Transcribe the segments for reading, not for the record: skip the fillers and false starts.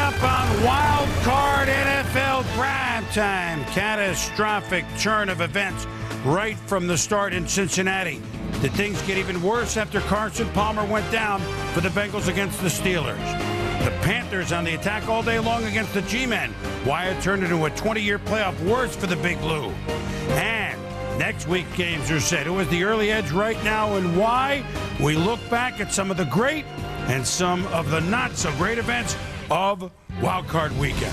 up on Wild Card NFL Primetime. Catastrophic turn of events right from the start in Cincinnati. Did things get even worse after Carson Palmer went down for the Bengals against the Steelers? The Panthers on the attack all day long against the G-Men. Why it turned into a 20-year playoff worse for the Big Blue. And next week games are set. Who has the early edge right now and why? We look back at some of the great and some of the not-so-great events of Wild Card Weekend.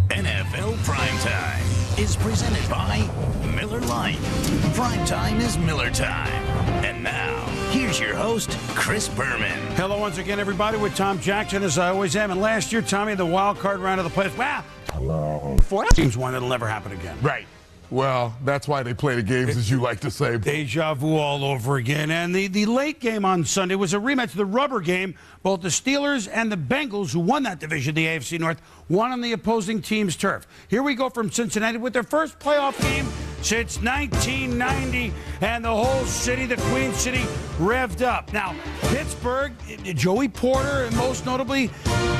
NFL Primetime is presented by Miller Lite. Primetime is Miller time. And now, here's your host, Chris Berman. Hello once again, everybody, with Tom Jackson, as I always am. And last year, Tommy, the wild card round of the playoffs. Wow. Hello. Four teams won. It'll never happen again. Right. Well, that's why they play the games, as you like to say. Deja vu all over again. And the late game on Sunday was a rematch of the rubber game. Both the Steelers and the Bengals, who won that division, the AFC North, won on the opposing team's turf. Here we go from Cincinnati with their first playoff game since 1990, and the whole city, the Queen City, revved up. Now, Pittsburgh, Joey Porter, and most notably,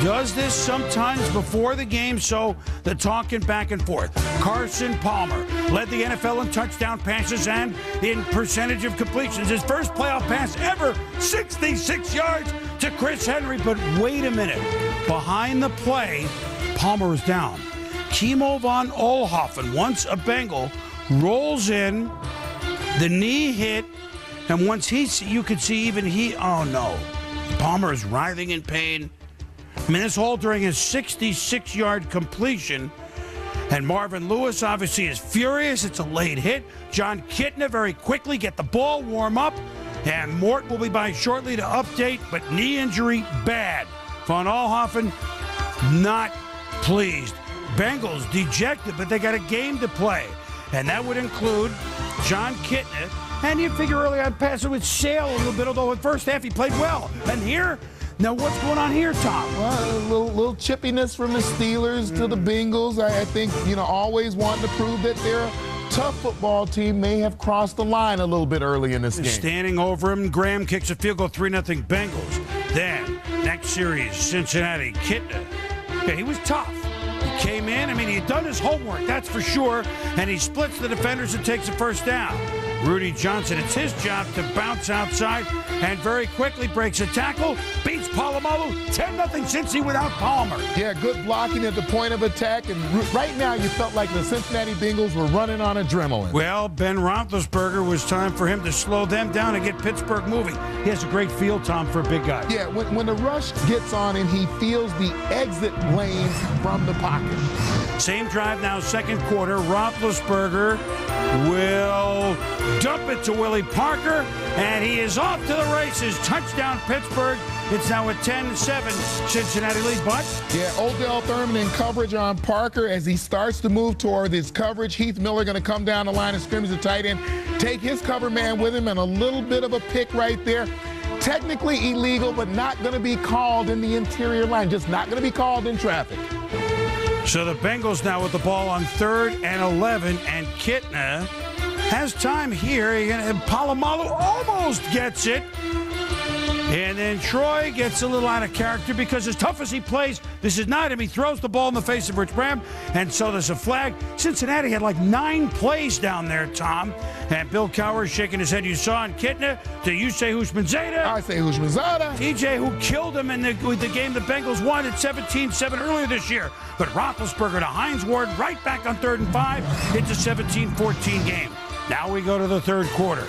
does this sometimes before the game, so the talking back and forth. Carson Palmer led the NFL in touchdown passes and in percentage of completions. His first playoff pass ever, 66 yards to Chris Henry. But wait a minute. Behind the play, Palmer is down. Kimo von Oelhoffen, once a Bengal, rolls in, the knee hit, and once you could see even oh no, Palmer is writhing in pain. I mean, this all during his 66-yard completion. And Marvin Lewis obviously is furious. It's a late hit. John Kasay very quickly get the ball, warm up, and Mort will be by shortly to update, but knee injury bad. Von Oelhoffen not pleased. Bengals dejected, but they got a game to play. And that would include John Kasay. And you figure early on pass it would sail a little bit, although in the first half he played well. And here, now what's going on here, Tom? Well, a little chippiness from the Steelers to the Bengals. I think, always wanting to prove that they're a tough football team. May have crossed the line a little bit early in this game. Standing over him, Graham kicks a field goal, 3-0 Bengals. Then, next series, Cincinnati, Kasay. Yeah, he was tough. He came in, he had done his homework, that's for sure, and he splits the defenders and takes a first down. Rudy Johnson, it's his job to bounce outside and very quickly breaks a tackle, beats Polamalu, 10-0 Cincy without Palmer. Yeah, good blocking at the point of attack, and right now you felt like the Cincinnati Bengals were running on adrenaline. Well, Ben Roethlisberger, was time for him to slow them down and get Pittsburgh moving. He has a great feel, Tom, for a big guy. Yeah, when the rush gets on him, he feels the exit lanes from the pocket. Same drive now, second quarter. Roethlisberger will dump it to Willie Parker, and he is off to the races. Touchdown, Pittsburgh. It's now a 10-7 Cincinnati lead, but yeah, Odell Thurman in coverage on Parker as he starts to move toward his coverage. Heath Miller going to come down the line of scrimmage, the tight end, take his cover man with him, and a little bit of a pick right there. Technically illegal, but not going to be called in the interior line, just not going to be called in traffic. So the Bengals now with the ball on 3rd and 11, and Kasay has time here. And Polamalu almost gets it. And then Troy gets a little out of character because as tough as he plays, this is not him. He throws the ball in the face of Rich Graham, and so there's a flag. Cincinnati had like 9 plays down there, Tom. And Bill Cowher shaking his head. You saw on Kasay to Yusei Houshmandzadeh. I say Houshmandzadeh. TJ, who killed him in the game the Bengals won at 17-7 earlier this year. But Roethlisberger to Hines Ward right back on 3rd and 5. It's a 17-14 game. Now we go to the third quarter.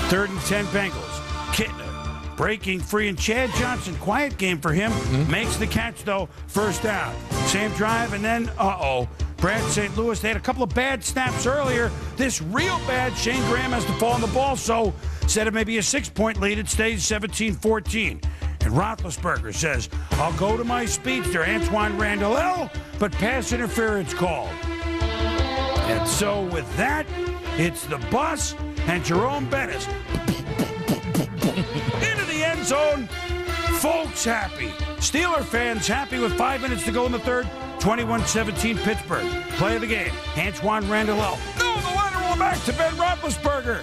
3rd and 10 Bengals. Kasay breaking free, and Chad Johnson, quiet game for him, makes the catch, though, first down. Same drive, and then, Brad St. Louis, they had a couple of bad snaps earlier. This real bad, Shane Graham has to fall on the ball, so instead of maybe a 6-point lead, it stays 17-14. And Roethlisberger says, I'll go to my speedster, Antoine Randall, but pass interference called. And so with that, it's the bus and Jerome Bettis into the end zone Folks happy. Steeler fans happy with 5 minutes to go in the third. 21-17 Pittsburgh. Play of the game. Antoine Randall. No, the lateral back to Ben Roethlisberger.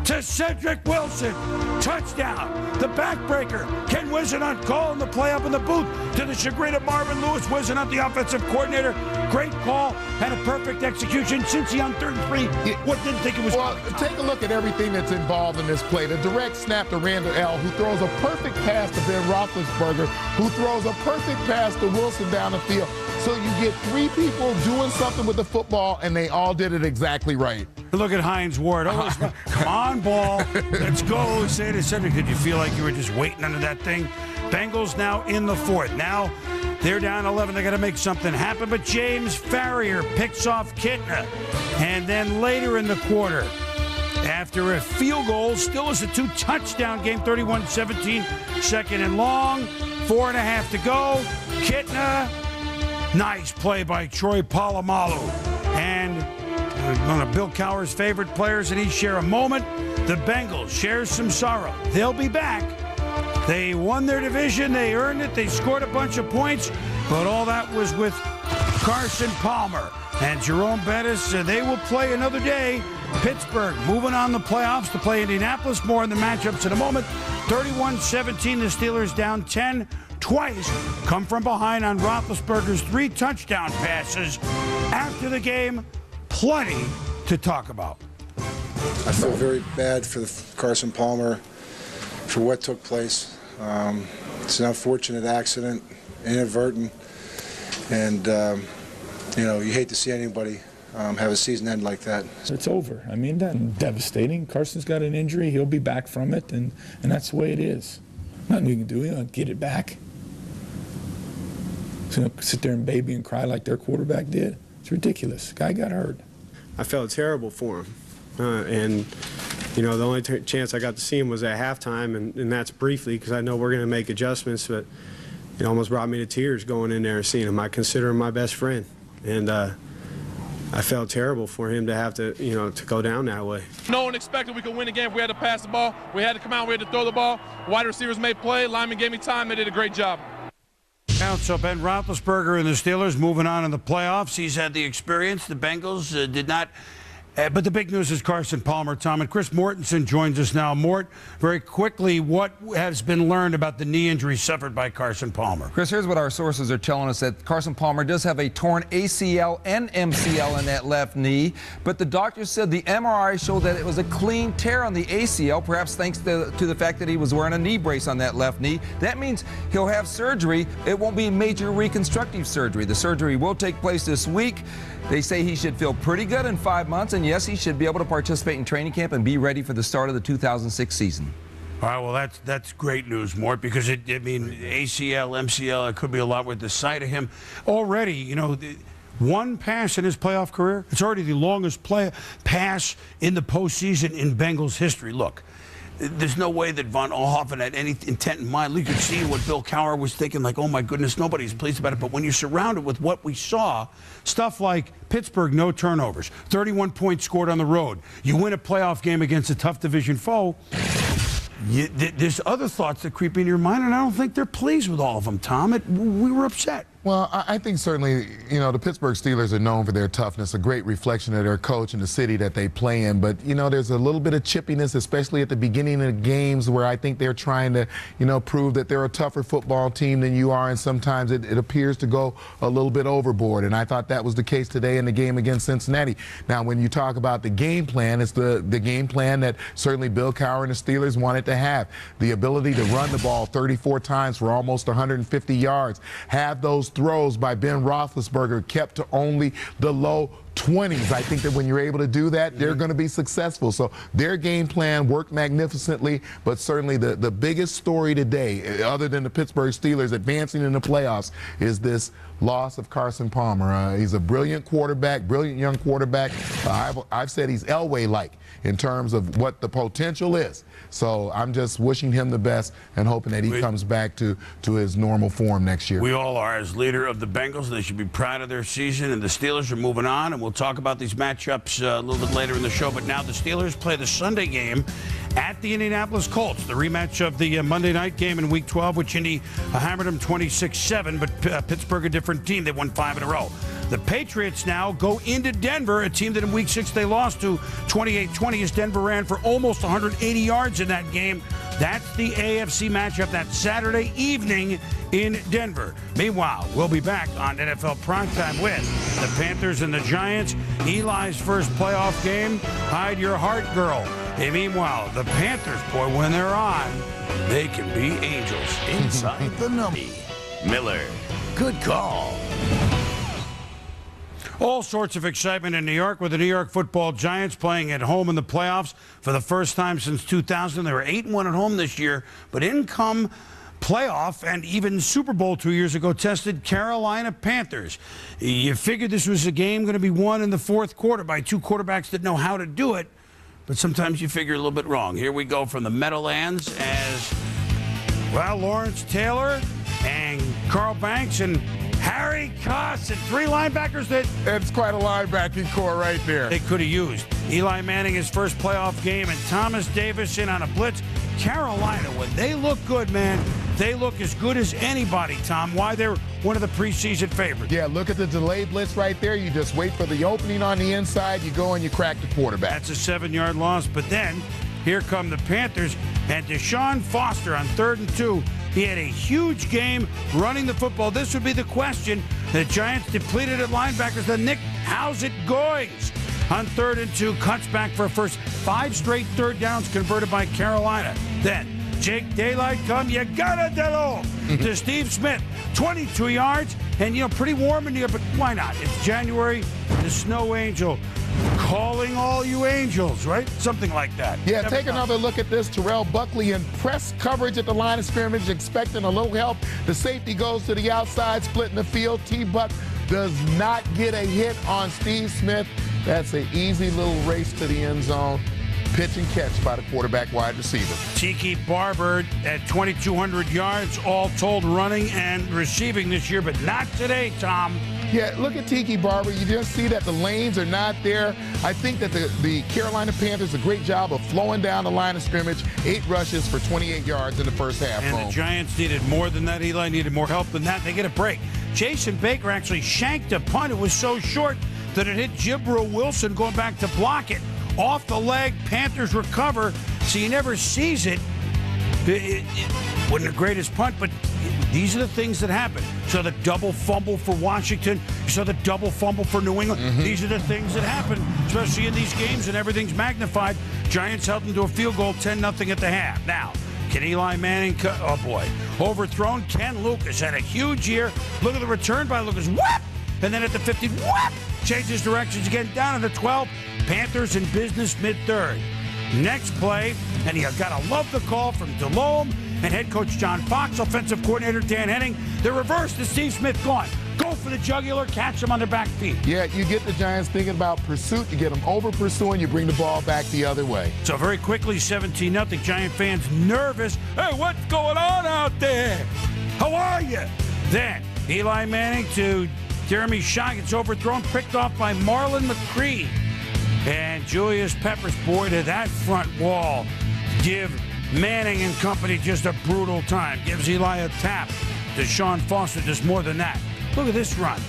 To Cedric Wilson. Touchdown. The backbreaker. Ken Wisenhunt calling the play up in the booth. To the chagrin of Marvin Lewis. Wisenhunt, the offensive coordinator. Great call and a perfect execution. Cincy on 3rd and 3. What didn't think it was Well, take a look at everything that's involved in this play. The direct snap to Randall L., who throws a perfect pass to Ben Roethlisberger, who throws a perfect pass to Wilson down the field. So you get 3 people doing something with the football, and they all did it exactly right. Look at Hines Ward. Oh, come on, ball. Let's go. Say to Cedric, did you feel like you were just waiting under that thing? Bengals now in the 4th. Now they're down 11. They got to make something happen. But James Farrier picks off Kitna. And then later in the quarter, after a field goal, still is a 2-touchdown game, 31-17, 2nd and long, 4.5 to go. Kitna, nice play by Troy Polamalu. And one of Bill Cowher's favorite players, and he share a moment. The Bengals share some sorrow. They'll be back. They won their division. They earned it. They scored a bunch of points. But all that was with Carson Palmer and Jerome Bettis. They will play another day. Pittsburgh moving on the playoffs to play Indianapolis. More in the matchups in a moment. 31-17, the Steelers down 10. Twice come from behind on Roethlisberger's 3 touchdown passes. After the game, plenty to talk about. I feel very bad for Carson Palmer for what took place. It's an unfortunate accident, inadvertent, and you hate to see anybody have a season end like that. It's over. I mean, that's devastating. Carson's got an injury. He'll be back from it, and that's the way it is. Nothing you can do. You get it back. So sit there and baby and cry like their quarterback did. It's ridiculous. Guy got hurt. I felt terrible for him. And the only chance I got to see him was at halftime, and that's briefly because I know we're going to make adjustments, but it almost brought me to tears going in there and seeing him. I consider him my best friend. And I felt terrible for him to have to, to go down that way. No one expected we could win the game if we had to pass the ball. We had to come out, we had to throw the ball. Wide receivers made play, linemen gave me time, they did a great job. So Ben Roethlisberger and the Steelers moving on in the playoffs. He's had the experience. The Bengals did not. But the big news is Carson Palmer, Tom. And Chris Mortensen joins us now. Mort, very quickly, what has been learned about the knee injury suffered by Carson Palmer? Chris, here's what our sources are telling us, that Carson Palmer does have a torn ACL and MCL in that left knee. But the doctors said the MRI showed that it was a clean tear on the ACL, perhaps thanks to the fact that he was wearing a knee brace on that left knee. That means he'll have surgery. It won't be major reconstructive surgery. The surgery will take place this week. They say he should feel pretty good in 5 months, and yes, he should be able to participate in training camp and be ready for the start of the 2006 season. All right, well, that's great news, Mort, because ACL, MCL, it could be a lot with the sight of him. Already, one pass in his playoff career. It's already the longest pass in the postseason in Bengals history. Look, there's no way that Von Ohoffen had any intent in mind. You could see what Bill Cowher was thinking, like, oh, my goodness, nobody's pleased about it. But when you're surrounded with what we saw, stuff like Pittsburgh, no turnovers, 31 points scored on the road, you win a playoff game against a tough division foe, there's other thoughts that creep in your mind, and I don't think they're pleased with all of them, Tom. We were upset. Well, I think certainly, the Pittsburgh Steelers are known for their toughness, a great reflection of their coach and the city that they play in. But, there's a little bit of chippiness, especially at the beginning of the games, where I think they're trying to, prove that they're a tougher football team than you are. And sometimes it appears to go a little bit overboard. And I thought that was the case today in the game against Cincinnati. Now, when you talk about the game plan, it's the game plan that certainly Bill Cowher and the Steelers wanted to have. The ability to run the ball 34 times for almost 150 yards, have those throws by Ben Roethlisberger kept to only the low 20s. I think that when you're able to do that, they're going to be successful. So their game plan worked magnificently, but certainly the biggest story today, other than the Pittsburgh Steelers advancing in the playoffs, is this loss of Carson Palmer. He's a brilliant quarterback, brilliant young quarterback. I've said he's Elway-like in terms of what the potential is. So I'm just wishing him the best and hoping that he comes back to his normal form next year. We all are. As leader of the Bengals, they should be proud of their season, and the Steelers are moving on. And We'll talk about these matchups a little bit later in the show. But now the Steelers play the Sunday game at the Indianapolis Colts, the rematch of the Monday night game in Week 12, which Indy hammered them 26-7, but Pittsburgh a different team. They won 5 in a row. The Patriots now go into Denver, a team that in Week 6 they lost to 28-20 as Denver ran for almost 180 yards in that game. That's the AFC matchup that Saturday evening in Denver. Meanwhile, we'll be back on NFL Primetime with the Panthers and the Giants. Eli's first playoff game. Hide your heart, girl. And meanwhile, the Panthers, boy, when they're on, they can be angels. Inside the number. Miller, good call. All sorts of excitement in New York with the New York Football Giants playing at home in the playoffs for the first time since 2000. They were 8-1 at home this year, but in come playoff and even Super Bowl 2 years ago tested Carolina Panthers. You figured this was a game going to be won in the fourth quarter by two quarterbacks that know how to do it, but sometimes you figure a little bit wrong. Here we go from the Meadowlands as, well, Lawrence Taylor and Carl Banks and Harry Koss and 3 linebackers that It's quite a linebacking core right there. they could have used. Eli Manning, his first playoff game, and Thomas Davis in on a blitz. Carolina, when they look good, man, they look as good as anybody, Tom. Why they're one of the preseason favorites. Yeah, look at the delayed blitz right there. You just wait for the opening on the inside. You go and you crack the quarterback. That's a 7-yard loss. But then here come the Panthers and DeShaun Foster on 3rd and 2. He had a huge game running the football. This would be the question. The Giants depleted at linebackers. The Nick, how's it going? On 3rd and 2, cuts back for a first 5 straight third downs converted by Carolina. Then Jake Daylight come, you gotta Delo to Steve Smith, 22 yards, and pretty warm in here, but why not? It's January, the snow angel calling all you angels, right? Something like that. Yeah, Never take comes. another look at this. Terrell Buckley in press coverage at the line of scrimmage, expecting a little help. The safety goes to the outside, splitting the field. T-Buck does not get a hit on Steve Smith. That's an easy little race to the end zone. Pitch and catch by the quarterback wide receiver. Tiki Barber at 2,200 yards, all told, running and receiving this year, but not today, Tom. Yeah, look at Tiki Barber. You just see that the lanes are not there. I think that the Carolina Panthers a great job of flowing down the line of scrimmage. 8 rushes for 28 yards in the first half. And the Giants needed more than that. Eli needed more help than that. They get a break. Jason Baker actually shanked a punt. It was so short that it hit Jibril Wilson going back to block it. Off the leg, Panthers recover, so you never sees it. It wasn't the greatest punt, but these are the things that happen. So the double fumble for Washington, so the double fumble for New England. These are the things that happen, especially in these games, and everything's magnified. Giants held them to a field goal, 10-0 at the half. Now, can Eli Manning oh boy, overthrown? Ken Lucas had a huge year. Look at the return by Lucas, whap! And then at the 50, whap! Changes directions again, down to the 12. Panthers in business mid-third. Next play, and you gotta love the call from DeLome and head coach John Fox, offensive coordinator Dan Henning. The reverse to Steve Smith gone. Go for the jugular, catch them on their back feet. Yeah, you get the Giants thinking about pursuit. You get them over pursuing. You bring the ball back the other way. So very quickly, 17-0. Giant fans nervous. Hey, what's going on out there? How are you? Then Eli Manning to Jeremy Shaw gets overthrown, picked off by Marlon McCree. And Julius Peppers, boy, to that front wall give Manning and company just a brutal time. Gives Eli a tap. DeShaun Foster does more than that. Look at this run.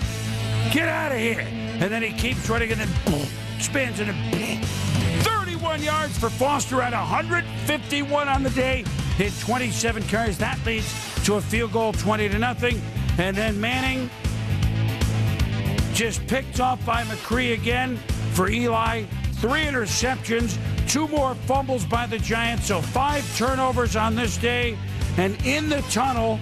Get out of here. And then he keeps running and then boom, spins and then 31 yards for Foster at 151 on the day. Hit 27 carries. That leads to a field goal, 20-0. And then Manning just picked off by McCree again for Eli. 3 interceptions, 2 more fumbles by the Giants, so 5 turnovers on this day. And in the tunnel,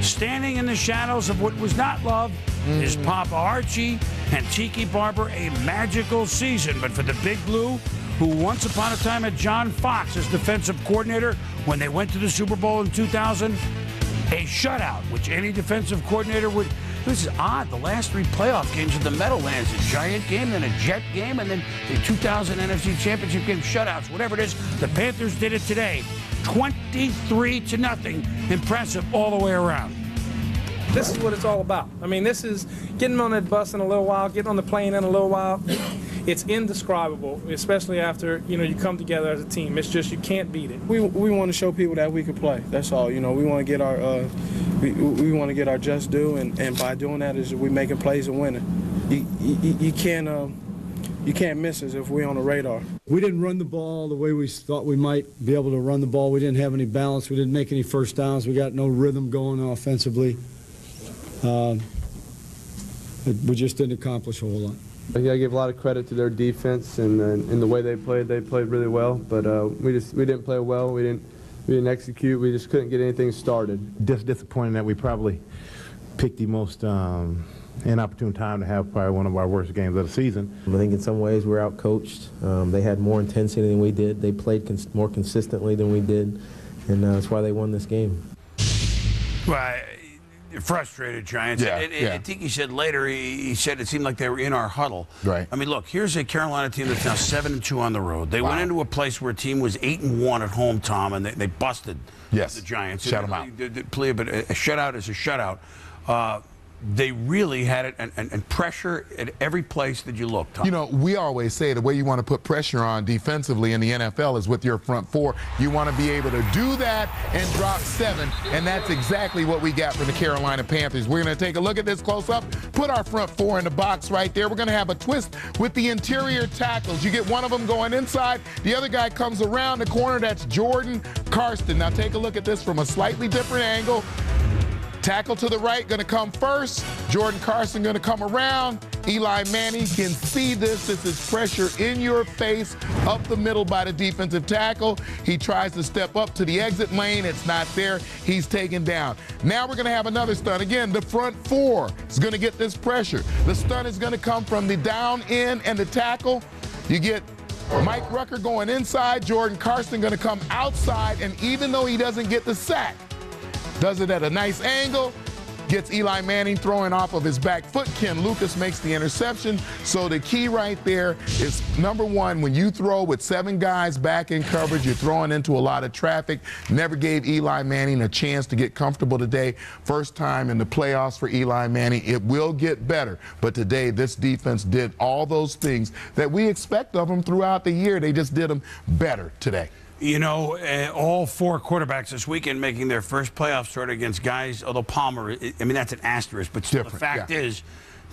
standing in the shadows of what was not love, is Papa Archie and Tiki Barber. A magical season. But for the Big Blue, who once upon a time had John Fox as defensive coordinator when they went to the Super Bowl in 2000, a shutout, which any defensive coordinator would. This is odd. The last 3 playoff games of the Meadowlands, a Giant game, then a Jet game, and then the 2000 NFC Championship Game shutouts. Whatever it is, the Panthers did it today. 23-0. Impressive all the way around. This is what it's all about. I mean, this is getting on that bus in a little while, getting on the plane in a little while. It's indescribable, especially after, you come together as a team. It's just, you can't beat it. We want to show people that we can play. That's all. We want to get our we want to get our just due, and by doing that is we making plays and winning. You can't miss us if we're on the radar. We didn't run the ball the way we thought we might be able to run the ball. We didn't have any balance. We didn't make any first downs. We got no rhythm going offensively. We just didn't accomplish a whole lot. I give a lot of credit to their defense and the way they played. They played really well, but we didn't play well. We didn't execute. We just couldn't get anything started. Just disappointing that we probably picked the most inopportune time to have probably one of our worst games of the season. I think in some ways we're out-coached. They had more intensity than we did. They played more consistently than we did, and that's why they won this game. Well, frustrated Giants. And Tiki said later, he said it seemed like they were in our huddle. Right. I mean, look, here's a Carolina team that's now 7-2 on the road. They went into a place where a team was 8-1 at home, Tom, and they busted the Giants. Shut them out. But a shutout is a shutout. They really had it and pressure at every place that you look, Tom. We always say the way you want to put pressure on defensively in the NFL is with your front four. You want to be able to do that and drop 7, and that's exactly what we got from the Carolina Panthers. We're going to take a look at this close up, put our front four in the box right there. We're going to have a twist with the interior tackles. You get one of them going inside, the other guy comes around the corner. That's Jordan Carson. Now take a look at this from a slightly different angle. Tackle to the right, going to come first. Jordan Carson going to come around. Eli Manning can see this. This is pressure in your face, up the middle by the defensive tackle. He tries to step up to the exit lane. It's not there. He's taken down. Now we're going to have another stunt. Again, the front four is going to get this pressure. The stunt is going to come from the down end and the tackle. You get Mike Rucker going inside. Jordan Carson going to come outside. And even though he doesn't get the sack, does it at a nice angle, gets Eli Manning throwing off of his back foot. Ken Lucas makes the interception. So the key right there is, number one, when you throw with 7 guys back in coverage, you're throwing into a lot of traffic. Never gave Eli Manning a chance to get comfortable today. First time in the playoffs for Eli Manning. It will get better. But today, this defense did all those things that we expect of them throughout the year. They just did them better today. All 4 quarterbacks this weekend making their first playoff start against guys, although Palmer, that's an asterisk, but still, the fact is,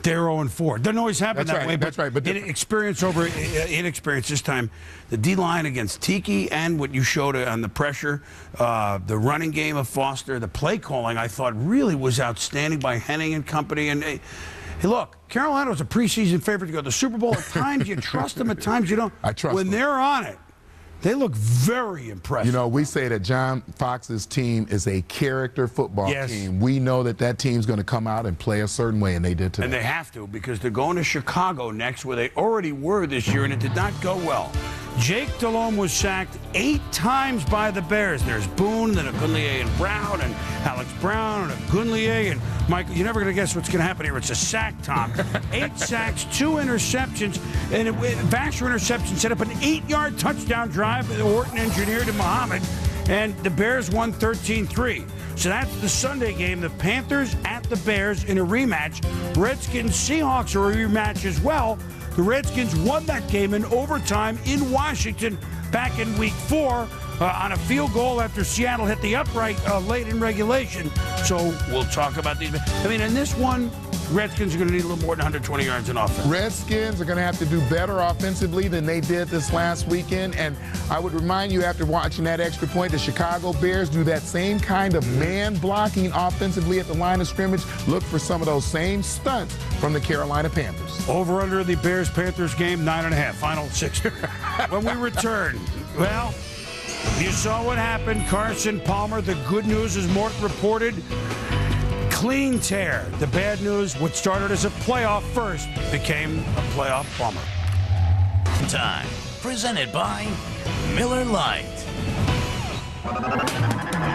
they're 0-4. Doesn't always happen that way. That's right. But experience over inexperience this time. The D-line against Tiki and what you showed on the pressure, the running game of Foster, the play calling, I thought really was outstanding by Henning and company. And hey, look, Carolina was a preseason favorite to go to the Super Bowl. At times you trust them, at times you don't. I trust them. When they're on it, they look very impressive. We say that John Fox's team is a character football team. We know that team's going to come out and play a certain way, and they did today. And they have to, because they're going to Chicago next, where they already were this year, and it did not go well. Jake Delhomme was sacked 8 times by the Bears. There's Boone, then Agunlie and Brown, and Alex Brown, and Agunlie, and Michael. You're never going to guess what's going to happen here. It's a sack, Tom. 8 sacks, 2 interceptions, and Vasher interception set up an 8-yard touchdown drive that Orton engineered to Muhammad, and the Bears won 13-3. So that's the Sunday game. The Panthers at the Bears in a rematch. Redskins-Seahawks are a rematch as well. The Redskins won that game in overtime in Washington back in Week 4 on a field goal after Seattle hit the upright late in regulation. So we'll talk about these. In this one, Redskins are going to need a little more than 120 yards in offense. Redskins are going to have to do better offensively than they did this last weekend. And I would remind you, after watching that extra point, the Chicago Bears do that same kind of man blocking offensively at the line of scrimmage. Look for some of those same stunts from the Carolina Panthers. Over under the Bears-Panthers game, 9.5. Final 6. When we return, well, you saw what happened. Carson Palmer, the good news, as Mort reported, clean tear. The bad news, what started as a playoff first became a playoff bummer. Time, presented by Miller Lite.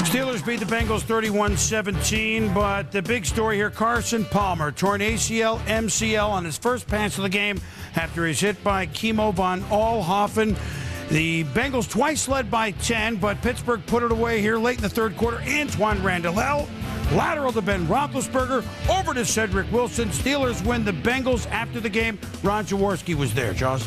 Steelers beat the Bengals 31-17, but the big story here, Carson Palmer, torn ACL, MCL on his first pass of the game after he's hit by Kimo von Oelhoffen. The Bengals twice led by 10, but Pittsburgh put it away here late in the third quarter. Antoine Randall Lateral to Ben Roethlisberger, over to Cedric Wilson. Steelers win the Bengals. After the game, Ron Jaworski was there. Jaws.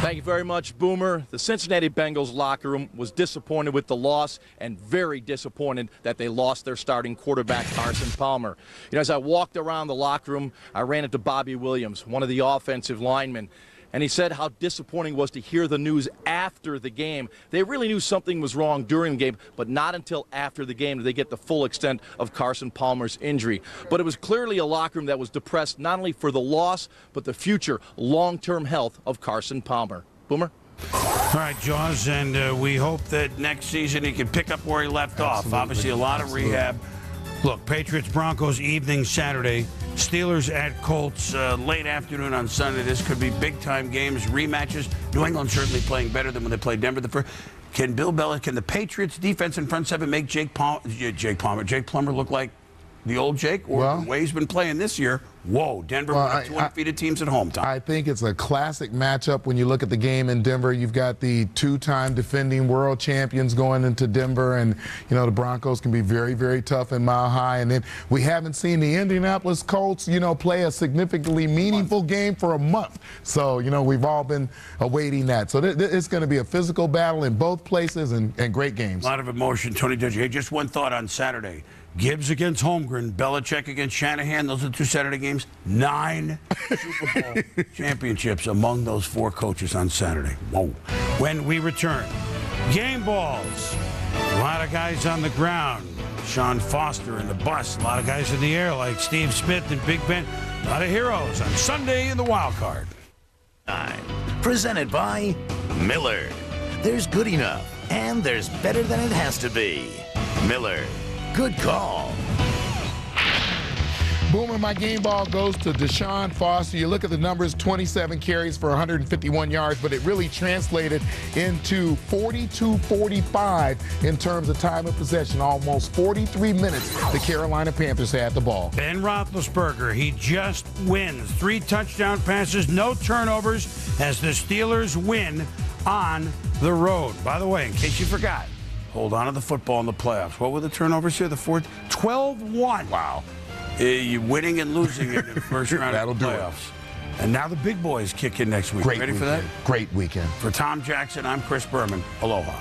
Thank you very much, Boomer. The Cincinnati Bengals locker room was disappointed with the loss and very disappointed that they lost their starting quarterback, Carson Palmer. You know, as I walked around the locker room, I ran into Bobby Williams, one of the offensive linemen, and he said how disappointing it was to hear the news after the game. They really knew something was wrong during the game, but not until after the game did they get the full extent of Carson Palmer's injury. But it was clearly a locker room that was depressed not only for the loss, but the future long-term health of Carson Palmer. Boomer? All right, Jaws, and we hope that next season he can pick up where he left off. Obviously, a lot of rehab. Look, Patriots-Broncos evening Saturday. Steelers at Colts late afternoon on Sunday. This could be big-time games, rematches. New England certainly playing better than when they played Denver the first. Can the Patriots defense in front seven make Jake Plummer look like the old Jake? Or the way he's been playing this year? Whoa, Denver, one of two undefeated teams at home, Tom. I think it's a classic matchup when you look at the game in Denver. You've got the two-time defending world champions going into Denver, and, you know, the Broncos can be very, very tough in Mile High. And then we haven't seen the Indianapolis Colts, you know, play a significantly meaningful game for a month. So, you know, we've all been awaiting that. So it's going to be a physical battle in both places and great games. A lot of emotion, Tony Duggie. Hey, just one thought on Saturday. Gibbs against Holmgren, Belichick against Shanahan. Those are the two Saturday games. 9 Super Bowl championships among those 4 coaches on Saturday. Whoa. When we return, game balls. A lot of guys on the ground. Sean Foster in the bus. A lot of guys in the air like Steve Smith and Big Ben. A lot of heroes on Sunday in the wild card. Presented by Miller. There's good enough, and there's better than it has to be. Miller. Good call. Boomer, my game ball goes to DeShaun Foster. You look at the numbers, 27 carries for 151 yards, but it really translated into 42-45 in terms of time of possession. Almost 43 minutes the Carolina Panthers had the ball. Ben Roethlisberger, he just wins. 3 touchdown passes, no turnovers as the Steelers win on the road. By the way, in case you forgot, hold on to the football in the playoffs. What were the turnovers here? The fourth? 12-1. Wow. You're winning and losing in the first round of the playoffs. And now the big boys kick in next week. Great Ready weekend. for that? Great weekend. For Tom Jackson, I'm Chris Berman. Aloha.